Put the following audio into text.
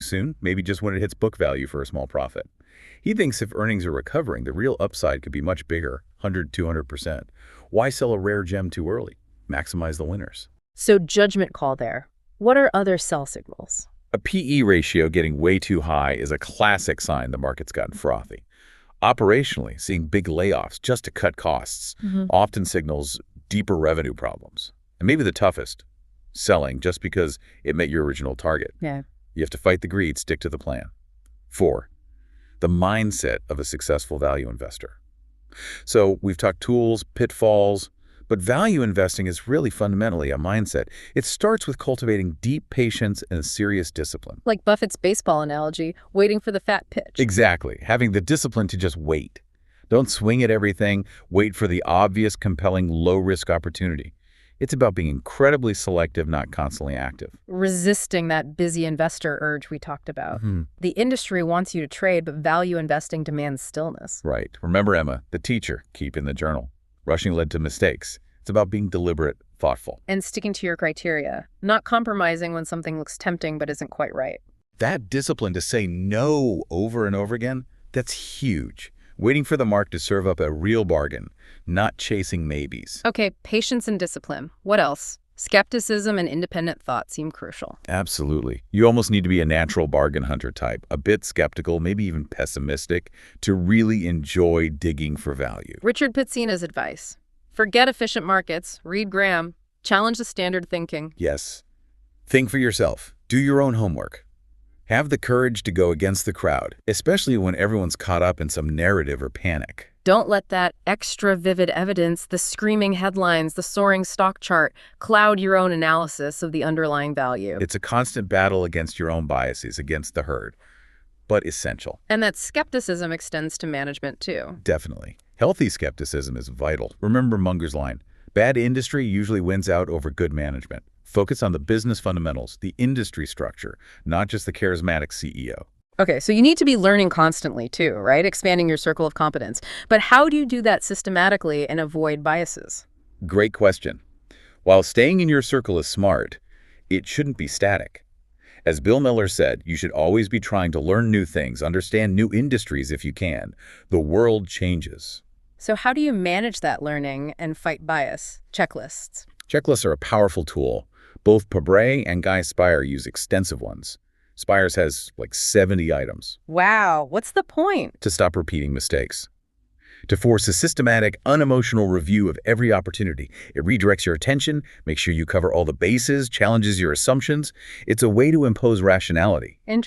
soon, maybe just when it hits book value for a small profit. He thinks if earnings are recovering, the real upside could be much bigger, 100, 200%. Why sell a rare gem too early? Maximize the winners. So judgment call there. What are other sell signals? A PE ratio getting way too high is a classic sign the market's gotten frothy. Operationally, seeing big layoffs just to cut costs often signals deeper revenue problems. And maybe the toughest, selling just because it met your original target. Yeah. You have to fight the greed, stick to the plan. 4, the mindset of a successful value investor. So we've talked tools, pitfalls, but value investing is really fundamentally a mindset. It starts with cultivating deep patience and a serious discipline. Like Buffett's baseball analogy, waiting for the fat pitch. Exactly. Having the discipline to just wait. Don't swing at everything. Wait for the obvious, compelling, low-risk opportunity. It's about being incredibly selective, not constantly active. Resisting that busy investor urge we talked about. The industry wants you to trade, but value investing demands stillness. Right. Remember Emma, the teacher, keep in the journal. Rushing led to mistakes. It's about being deliberate, thoughtful. And sticking to your criteria, not compromising when something looks tempting but isn't quite right. That discipline to say no over and over again, that's huge. Waiting for the mark to serve up a real bargain, not chasing maybes. Okay, patience and discipline. What else? Skepticism and independent thought seem crucial. Absolutely. You almost need to be a natural bargain hunter type, a bit skeptical, maybe even pessimistic, to really enjoy digging for value. Richard Pizzina's advice. Forget efficient markets, read Graham, challenge the standard thinking. Yes. Think for yourself. Do your own homework. Have the courage to go against the crowd, especially when everyone's caught up in some narrative or panic. Don't let that extra vivid evidence, the screaming headlines, the soaring stock chart, cloud your own analysis of the underlying value. It's a constant battle against your own biases, against the herd, but essential. And that skepticism extends to management too. Definitely. Healthy skepticism is vital. Remember Munger's line, bad industry usually wins out over good management. Focus on the business fundamentals, the industry structure, not just the charismatic CEO. Okay, so you need to be learning constantly too, right? Expanding your circle of competence. But how do you do that systematically and avoid biases? Great question. While staying in your circle is smart, it shouldn't be static. As Bill Miller said, you should always be trying to learn new things, understand new industries if you can. The world changes. So how do you manage that learning and fight bias? Checklists. Checklists are a powerful tool. Both Pabre and Guy Spire use extensive ones. Spire's has like 70 items. Wow, what's the point? To stop repeating mistakes. To force a systematic, unemotional review of every opportunity. It redirects your attention, makes sure you cover all the bases, challenges your assumptions. It's a way to impose rationality. Interesting.